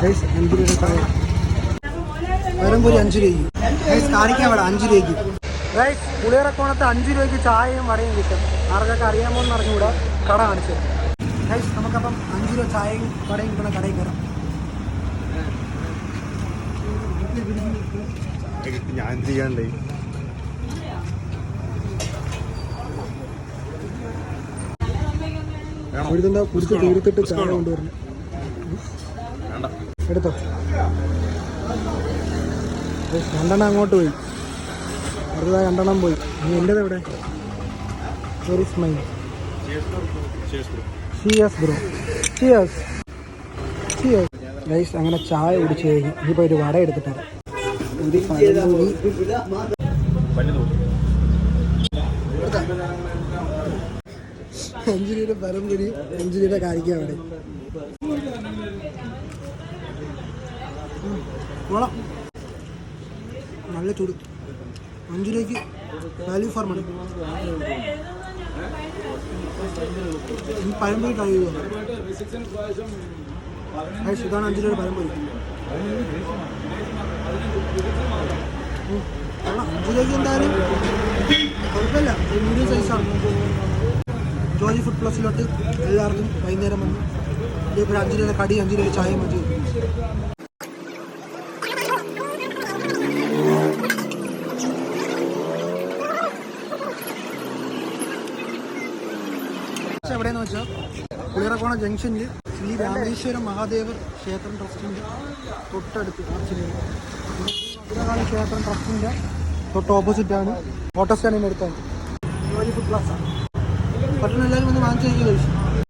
5 രൂപ ചായ. പഴംപൊരി 5 രൂപയ്ക്ക്. കാണിക്കാൻ 5 രൂപയ്ക്ക്. പുളിയറക്കോണത്ത് 5 രൂപയ്ക്ക് ചായയും വടയും കിട്ടും. ആർക്കൊക്കെ അറിയാമോ എന്ന് അറിഞ്ഞുകൂടാ, കട കാണിച്ചത്. നമുക്കപ്പം 5 രൂപ ചായയും വടയും കിട്ടുന്ന കടയിൽ കയറാം. ഞാൻ ചെയ്യാണ്ടേ കുടിച്ച് തീർത്തിട്ട് ചായ കൊണ്ടുവരണം. എടുത്തോ. 2 അങ്ങോട്ട് പോയി, അടുത്തതായി 2 പോയി. ഇനി എൻ്റെത് എവിടെ? Very smile. ബ്രോ. ഗൈസ് അങ്ങനെ ചായ കുടിച്ച് കഴിഞ്ഞു. ഇനിയിപ്പോൾ ഒരു വട എടുത്തിട്ടാണ്. ഒരു 5 രൂപ പഴംപൊരി, 5 രൂപ കാണിക്കാൻ അവിടെ. നല്ല ചൂട്. 5 രൂപയ്ക്ക് വാല്യൂ ഫോർ മണി. ഈ പഴംപൊരി ട്രൈ ചെയ്യുമോ? ഇതാണ് 5 രൂപ പഴംപൊരി. 5 രൂപയ്ക്ക് എന്തായാലും കുഴപ്പമില്ല. മീഡിയം സൈസാണ്. ജോലി ഫുഡ് പ്ലസിലോട്ട് എല്ലാവർക്കും വൈകുന്നേരം വന്ന് ഇതേപോലെ 5 രൂപ കടി, 5 രൂപ ചായ മതി. എവിടെയെന്ന് വെച്ചാൽ പുളിയറക്കോണ ജംഗ്ഷനിൽ ശ്രീ രാമേശ്വരം മഹാദേവർ ക്ഷേത്രം ട്രസ്റ്റിൻ്റെ തൊട്ടടുത്ത് ഭദ്രകാളി ക്ഷേത്രം ട്രസ്റ്റിൻ്റെ തൊട്ട് ഓപ്പോസിറ്റാണ്. ഓട്ടോ സ്റ്റാൻഡിൻ്റെ അടുത്താണ് ജോലി ഫുഡ് പ്ലസ്. പട്ടണം എല്ലാവരും വന്ന് വാങ്ങിച്ചു കഴിച്ചു.